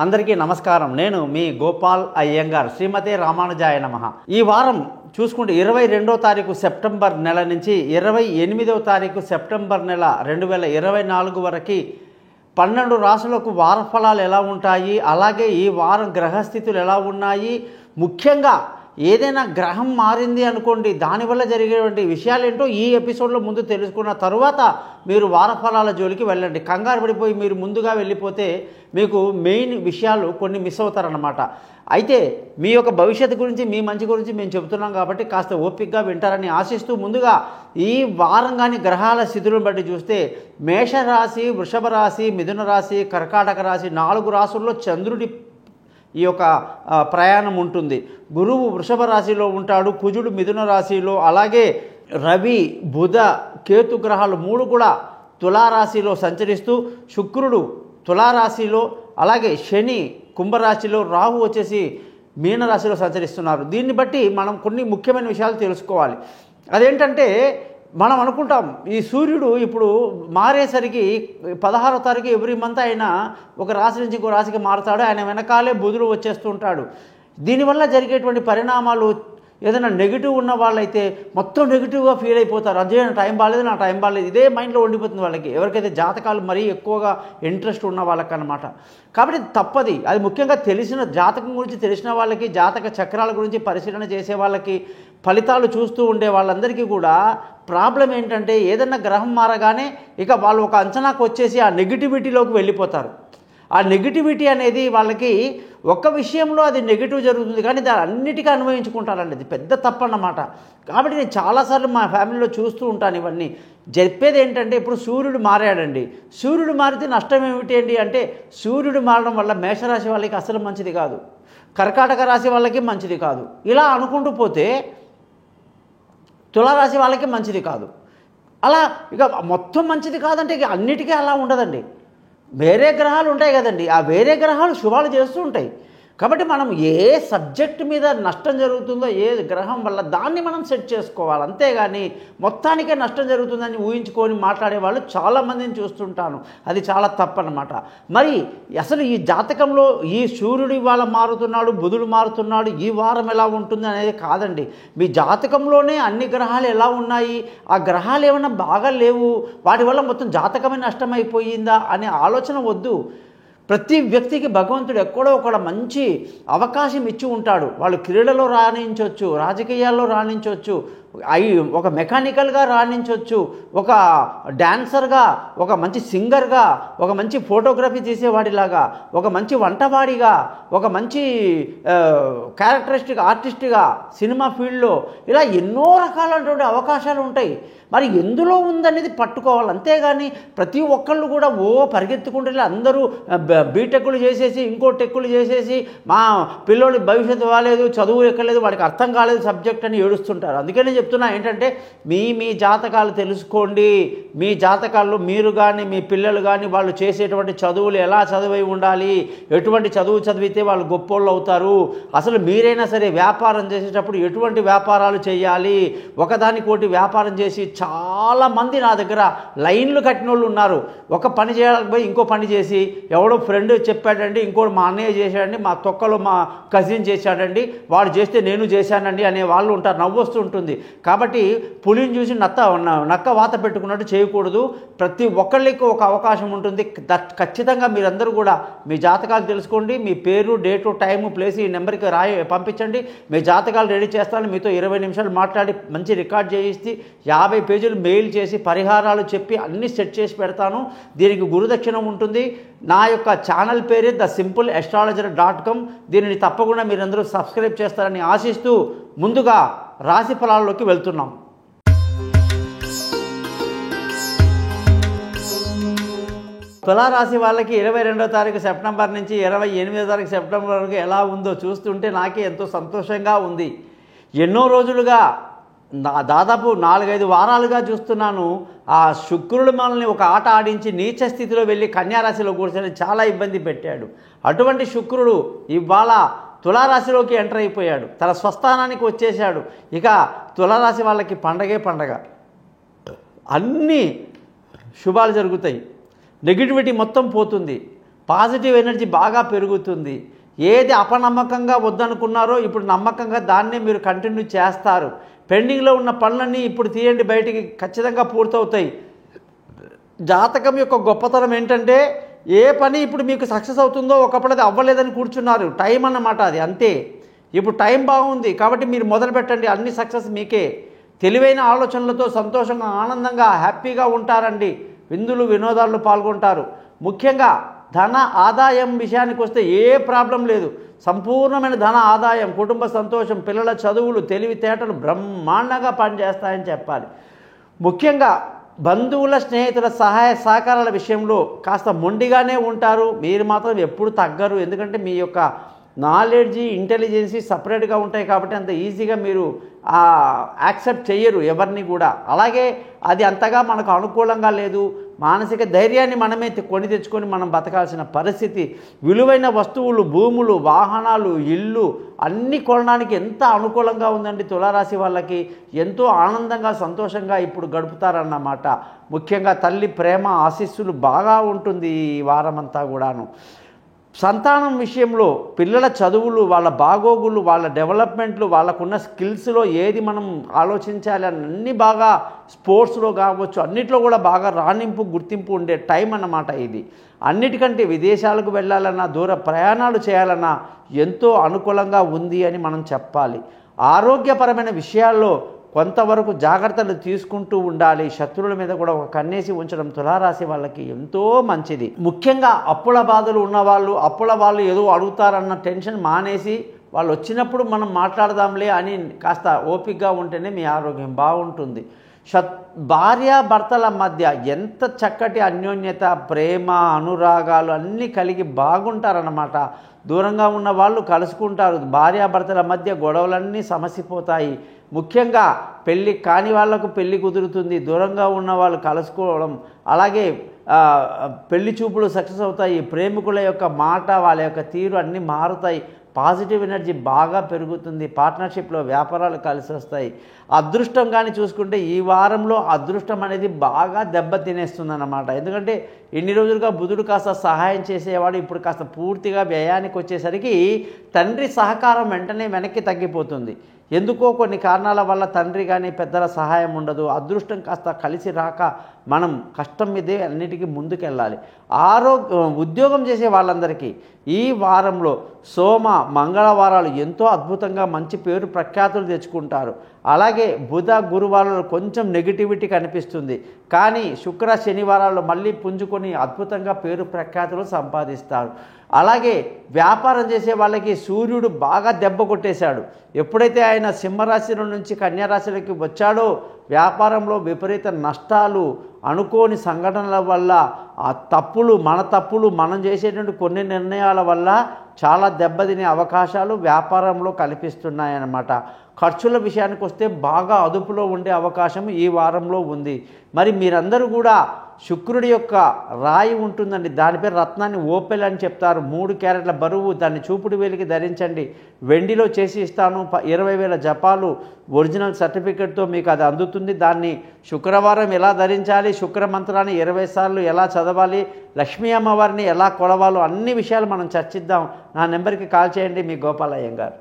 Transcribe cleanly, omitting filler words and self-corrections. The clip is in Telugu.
అందరికీ నమస్కారం. నేను మీ గోపాల్ అయ్యంగార్. శ్రీమతే రామానుజాయ నమః. ఈ వారం చూసుకుంటే 22వ తారీఖు సెప్టెంబర్ నెల నుంచి 28వ తారీఖు సెప్టెంబర్ నెల 2024 వరకు 12 రాశులకు వార ఫలాలు ఎలా ఉంటాయి, అలాగే ఈ వారం గ్రహస్థితులు ఎలా ఉన్నాయి, ముఖ్యంగా ఏదైనా గ్రహం మారింది అనుకోండి దానివల్ల జరిగేటువంటి విషయాలు ఏంటో ఈ ఎపిసోడ్లో ముందు తెలుసుకున్న తరువాత మీరు వారఫలాల జోలికి వెళ్ళండి. కంగారు పడిపోయి మీరు ముందుగా వెళ్ళిపోతే మీకు మెయిన్ విషయాలు కొన్ని మిస్ అవుతారన్నమాట. అయితే మీ యొక్క భవిష్యత్తు గురించి, మీ మంచి గురించి మేము చెబుతున్నాం కాబట్టి కాస్త ఓపికగా వింటారని ఆశిస్తూ ముందుగా ఈ వారం కానీ గ్రహాల స్థితులను బట్టి చూస్తే మేషరాశి, వృషభ రాశి, మిథున రాశి, కర్కాటక రాశి 4 రాశుల్లో చంద్రుడి ఈ యొక్క ప్రయాణం ఉంటుంది. గురువు వృషభ రాశిలో ఉంటాడు, కుజుడు మిథున రాశిలో, అలాగే రవి, బుధ, కేతు గ్రహాలు 3 కూడా తులారాశిలో సంచరిస్తూ, శుక్రుడు తులారాశిలో, అలాగే శని కుంభరాశిలో, రాహు వచ్చేసి మీనరాశిలో సంచరిస్తున్నారు. దీన్ని బట్టి మనం కొన్ని ముఖ్యమైన విషయాలు తెలుసుకోవాలి. అదేంటంటే మనం అనుకుంటాం ఈ సూర్యుడు ఇప్పుడు మారేసరికి 16వ తారీఖు ఎవ్రీ మంత్ ఆయన ఒక రాశి నుంచి ఇంకో రాశికి మారుతాడు, ఆయన వెనకాలే బుధుడు వచ్చేస్తుంటాడు. దీనివల్ల జరిగేటువంటి పరిణామాలు ఏదైనా నెగిటివ్ ఉన్న వాళ్ళైతే మొత్తం నెగిటివ్గా ఫీల్ అయిపోతారు. అదే నా టైం బాగాలేదు, నా టైం బాగాలేదు, ఇదే మైండ్లో ఉండిపోతుంది వాళ్ళకి, ఎవరికైతే జాతకాలు మరీ ఎక్కువగా ఇంట్రెస్ట్ ఉన్న వాళ్ళకన్నమాట. కాబట్టి తప్పది. అది ముఖ్యంగా తెలిసిన జాతకం గురించి తెలిసిన వాళ్ళకి, జాతక చక్రాల గురించి పరిశీలన చేసే వాళ్ళకి, ఫలితాలు చూస్తూ ఉండే వాళ్ళందరికీ కూడా ప్రాబ్లం ఏంటంటే ఏదన్నా గ్రహం మారగానే ఇక వాళ్ళు ఒక అంచనాకు వచ్చేసి ఆ నెగిటివిటీలోకి వెళ్ళిపోతారు. ఆ నెగిటివిటీ అనేది వాళ్ళకి ఒక్క విషయంలో అది నెగిటివ్ జరుగుతుంది కానీ దాన్ని అన్నిటికీ అన్వయించుకుంటారండి. అది పెద్ద తప్పన్నమాట. కాబట్టి నేను చాలాసార్లు మా ఫ్యామిలీలో చూస్తూ ఉంటాను ఇవన్నీ. చెప్పేది ఏంటంటే ఇప్పుడు సూర్యుడు మారాడండి, సూర్యుడు మారితే నష్టం ఏమిటి అండి అంటే సూర్యుడు మారడం వల్ల మేషరాశి వాళ్ళకి అసలు మంచిది కాదు, కర్కాటక రాశి వాళ్ళకి మంచిది కాదు, ఇలా అనుకుంటూ పోతే తులారాశి వాళ్ళకి మంచిది కాదు. అలా ఇక మొత్తం మంచిది కాదంటే ఇక అన్నిటికీ అలా ఉండదండి. వేరే గ్రహాలు ఉంటాయి కదండి, ఆ వేరే గ్రహాలు శుభాలు చేస్తూ ఉంటాయి. కాబట్టి మనం ఏ సబ్జెక్ట్ మీద నష్టం జరుగుతుందో ఏ గ్రహం వల్ల దాన్ని మనం సెట్ చేసుకోవాలి. అంతేగాని మొత్తానికే నష్టం జరుగుతుందని ఊహించుకొని మాట్లాడే వాళ్ళు చాలామందిని చూస్తుంటాను. అది చాలా తప్పన్నమాట. మరి అసలు ఈ జాతకంలో ఈ సూర్యుడు ఇవాళ మారుతున్నాడు, బుధుడు మారుతున్నాడు, ఈ వారం ఎలా ఉంటుంది అనేది కాదండి. మీ జాతకంలోనే అన్ని గ్రహాలు ఎలా ఉన్నాయి, ఆ గ్రహాలు ఏమైనా బాగా లేవు, వాటి వల్ల మొత్తం జాతకమే నష్టమైపోయిందా అనే ఆలోచన వద్దు. ప్రతి వ్యక్తికి భగవంతుడు ఎక్కడో ఒక మంచి అవకాశం ఇచ్చి ఉంటాడు. వాళ్ళు క్రీడలో రాణించవచ్చు, రాజకీయాల్లో రాణించవచ్చు, ఒక మెకానికల్గా రాణించవచ్చు, ఒక డాన్సర్గా, ఒక మంచి సింగర్గా, ఒక మంచి ఫోటోగ్రఫీ చేసేవాడిలాగా, ఒక మంచి వంటవాడిగా, ఒక మంచి క్యారెక్టరిస్టిక్ ఆర్టిస్ట్గా సినిమా ఫీల్డ్లో, ఇలా ఎన్నో రకాలైనటువంటి అవకాశాలు ఉంటాయి. మరి ఎందులో ఉందనేది పట్టుకోవాలి. అంతేగాని ప్రతి ఒక్కళ్ళు కూడా పరిగెత్తుకుంటే అందరూ బీటెక్కులు చేసేసి ఇంకో టెక్కులు చేసేసి మా పిల్లోడి భవిష్యత్తు కాలేదు, చదువు ఎక్కలేదు, వాడికి అర్థం కాలేదు సబ్జెక్ట్ అని ఏడుస్తుంటారు. అందుకనే చెప్తున్నా ఏంటంటే మీ జాతకాలు తెలుసుకోండి. మీ జాతకాల్లో మీరు కానీ మీ పిల్లలు కానీ వాళ్ళు చేసేటువంటి చదువులు ఎలా చదివి ఉండాలి, ఎటువంటి చదువు చదివితే వాళ్ళు గొప్పోళ్ళు అవుతారు, అసలు మీరైనా సరే వ్యాపారం చేసేటప్పుడు ఎటువంటి వ్యాపారాలు చేయాలి, ఒకదానికోటి వ్యాపారం చేసి చాలామంది నా దగ్గర లైన్లు కట్టిన వాళ్ళు ఉన్నారు. ఒక పని చేయకపోయి ఇంకో పని చేసి ఎవడో ఫ్రెండ్ చెప్పాడండి, ఇంకోటి మా అన్నయ్య చేశాడండి, మా తొక్కలో మా కజిన్ చేశాడండి, వాడు చేస్తే నేను చేశానండి అనే వాళ్ళు ఉంటారు. నవ్వొస్తూ ఉంటుంది. కాబట్టి పులిని చూసి నక్క వాత పెట్టుకున్నట్టు చేయకూడదు. ప్రతి ఒక్కళ్ళకి ఒక అవకాశం ఉంటుంది. ఖచ్చితంగా మీరందరూ కూడా మీ జాతకాలు తెలుసుకోండి. మీ పేరు, డేటు, టైము, ప్లేస్ ఈ నెంబర్కి పంపించండి. మీ జాతకాలు రెడీ చేస్తాను. మీతో 20 నిమిషాలు మాట్లాడి మంచి రికార్డ్ చేయిస్తే 50 పేజీలు మెయిల్ చేసి పరిహారాలు చెప్పి అన్నీ సెట్ చేసి పెడతాను. దీనికి గురుదక్షిణ ఉంటుంది. నా యొక్క ఛానల్ పేరే thesimpleastrologer.com. దీనిని తప్పకుండా మీరందరూ సబ్స్క్రైబ్ చేస్తారని ఆశిస్తూ ముందుగా రాశి ఫలాల్లోకి వెళ్తున్నాం. తులారాశి వాళ్ళకి 22వ తారీఖు సెప్టెంబర్ నుంచి 28వ తారీఖు సెప్టెంబర్ వరకు ఎలా ఉందో చూస్తుంటే నాకే ఎంతో సంతోషంగా ఉంది. ఎన్నో రోజులుగా దాదాపు 4-5 వారాలుగా చూస్తున్నాను ఆ శుక్రుడు మనల్ని ఒక ఆట ఆడించి నీచ స్థితిలో వెళ్ళి కన్యారాశిలో కూర్చొని చాలా ఇబ్బంది పెట్టాడు. అటువంటి శుక్రుడు ఇవాళ తులారాశిలోకి ఎంటర్ అయిపోయాడు, తన స్వస్థానానికి వచ్చేసాడు. ఇక తులారాశి వాళ్ళకి పండగే పండగ, అన్నీ శుభాలు జరుగుతాయి, నెగిటివిటీ మొత్తం పోతుంది. పాజిటివ్ ఎనర్జీ బాగా పెరుగుతుంది. ఏది అపనమ్మకంగా వద్దనుకున్నారో ఇప్పుడు నమ్మకంగా దాన్నే మీరు కంటిన్యూ చేస్తారు. పెండింగ్లో ఉన్న పనులన్నీ ఇప్పుడు తీయండి, బయటికి ఖచ్చితంగా పూర్తవుతాయి. జాతకం యొక్క గొప్పతనం ఏంటంటే ఏ పని ఇప్పుడు మీకు సక్సెస్ అవుతుందో ఒకప్పుడు అది అవ్వలేదని కూర్చున్నారు, టైం అన్నమాట అది, అంతే. ఇప్పుడు టైం బాగుంది కాబట్టి మీరు మొదలు పెట్టండి, అన్ని సక్సెస్ మీకే. తెలివైన ఆలోచనలతో సంతోషంగా ఆనందంగా హ్యాపీగా ఉంటారండి. విందులు వినోదాల్లో పాల్గొంటారు. ముఖ్యంగా ధన ఆదాయం విషయానికి వస్తే ఏ ప్రాబ్లం లేదు. సంపూర్ణమైన ధన ఆదాయం, కుటుంబ సంతోషం, పిల్లల చదువులు, తెలివితేటలు బ్రహ్మాండంగా పనిచేస్తాయని చెప్పాలి. ముఖ్యంగా బంధువుల స్నేహితుల సహాయ సహకారాల విషయంలో కాస్త మొండిగానే ఉంటారు. మీరు మాత్రం ఎప్పుడు తగ్గరు. ఎందుకంటే మీ యొక్క నాలెడ్జి, ఇంటెలిజెన్సీ సపరేట్గా ఉంటాయి కాబట్టి అంత ఈజీగా మీరు యాక్సెప్ట్ చేయరు ఎవరిని కూడా. అలాగే అది అంతగా మనకు అనుకూలంగా లేదు. మానసిక ధైర్యాన్ని మనమే కొని తెచ్చుకొని మనం బతకాల్సిన పరిస్థితి. విలువైన వస్తువులు, భూములు, వాహనాలు, ఇల్లు అన్నీ కొనడానికి ఎంత అనుకూలంగా ఉందండి తులారాశి వాళ్ళకి. ఎంతో ఆనందంగా సంతోషంగా ఇప్పుడు గడుపుతారన్నమాట. ముఖ్యంగా తల్లి ప్రేమ ఆశీస్సులు బాగా ఉంటుంది ఈ వారమంతా కూడాను. సంతానం విషయంలో పిల్లల చదువులు, వాళ్ళ బాగోగులు, వాళ్ళ డెవలప్మెంట్లు, వాళ్ళకున్న స్కిల్స్లో ఏది మనం ఆలోచించాలి అని అన్నీ బాగా, స్పోర్ట్స్లో కావచ్చు అన్నిట్లో కూడా బాగా రాణింపు, గుర్తింపు ఉండే టైం అన్నమాట ఇది. అన్నిటికంటే విదేశాలకు వెళ్ళాలన్నా, దూర ప్రయాణాలు చేయాలన్నా ఎంతో అనుకూలంగా ఉంది అని మనం చెప్పాలి. ఆరోగ్యపరమైన విషయాల్లో కొంతవరకు జాగ్రత్తలు తీసుకుంటూ ఉండాలి. శత్రువుల మీద కూడా ఒక కన్నేసి ఉంచడం తులారాశి వాళ్ళకి ఎంతో మంచిది. ముఖ్యంగా అప్పుల బాధలు ఉన్నవాళ్ళు, వాళ్ళు ఏదో అడుగుతారన్న టెన్షన్ మానేసి వాళ్ళు వచ్చినప్పుడు మనం మాట్లాడదాంలే అని కాస్త ఓపికగా ఉంటేనే మీ ఆరోగ్యం బాగుంటుంది. భార్యాభర్తల మధ్య ఎంత చక్కటి అన్యోన్యత, ప్రేమ, అనురాగాలు అన్నీ కలిగి బాగుంటారన్నమాట. దూరంగా ఉన్న వాళ్ళు కలుసుకుంటారు. భార్యాభర్తల మధ్య గొడవలన్నీ సమసిపోతాయి. ముఖ్యంగా పెళ్ళి కాని వాళ్లకు పెళ్ళి కుదురుతుంది. దూరంగా ఉన్న వాళ్ళు కలుసుకోవడం, అలాగే పెళ్లి చూపులు సక్సెస్ అవుతాయి. ప్రేమికుల యొక్క మాట, వాళ్ళ యొక్క తీరు అన్నీ మారుతాయి. పాజిటివ్ ఎనర్జీ బాగా పెరుగుతుంది. పార్ట్నర్షిప్లో వ్యాపారాలు కలిసి వస్తాయి. అదృష్టం కానీ చూసుకుంటే ఈ వారంలో అదృష్టం అనేది బాగా దెబ్బతినేస్తుంది అన్నమాట. ఎందుకంటే ఇన్ని రోజులుగా బుధుడు కాస్త సహాయం చేసేవాడు, ఇప్పుడు కాస్త పూర్తిగా వ్యయానికి వచ్చేసరికి తండ్రి సహకారం వెంటనే వెనక్కి తగ్గిపోతుంది. ఎందుకో కొన్ని కారణాల వల్ల తండ్రి కానీ పెద్దల సహాయం ఉండదు. అదృష్టం కాస్త కలిసి రాక మనం కష్టం మీదే అన్నిటికీ ముందుకెళ్ళాలి. ఉద్యోగం చేసే వాళ్ళందరికీ ఈ వారంలో సోమ, మంగళవారాలు ఎంతో అద్భుతంగా మంచి పేరు ప్రఖ్యాతులు తెచ్చుకుంటారు. అలాగే బుధ, గురువారాలు కొంచెం నెగిటివిటీ కనిపిస్తుంది. కానీ శుక్ర, శనివారాలు మళ్ళీ పుంజుకొని అద్భుతంగా పేరు ప్రఖ్యాతులు సంపాదిస్తారు. అలాగే వ్యాపారం చేసే వాళ్ళకి సూర్యుడు బాగా దెబ్బ కొట్టేశాడు. ఎప్పుడైతే ఆయన సింహరాశిలో నుంచి కన్యారాశిలోకి వచ్చాడో వ్యాపారంలో విపరీత నష్టాలు, అనుకోని సంఘటనల వల్ల ఆ తప్పులు, మనం చేసేటువంటి కొన్ని నిర్ణయాల వల్ల చాలా దెబ్బతినే అవకాశాలు వ్యాపారంలో కనిపిస్తున్నాయన్నమాట. ఖర్చుల విషయానికి వస్తే బాగా అదుపులో ఉండే అవకాశం ఈ వారంలో ఉంది. మరి మీరందరూ కూడా శుక్రుడి యొక్క రాయి ఉంటుందండి, దాని పేరు రత్నాన్ని ఓపెల్ అని చెప్తారు. 3 క్యారెట్ల బరువు, దాన్ని చూపుడు వేలికి ధరించండి. వెండిలో చేసి ఇస్తాను. 20,000 జపాలు ఒరిజినల్ సర్టిఫికెట్తో మీకు అది అందుతుంది. దాన్ని శుక్రవారం ఎలా ధరించాలి, శుక్ర మంత్రాన్ని 20 సార్లు ఎలా చదవాలి, లక్ష్మీ అమ్మవారిని ఎలా కొలవాలో అన్ని విషయాలు మనం చర్చిద్దాం. నా నెంబర్కి కాల్ చేయండి. మీ గోపాలయ్య గారు.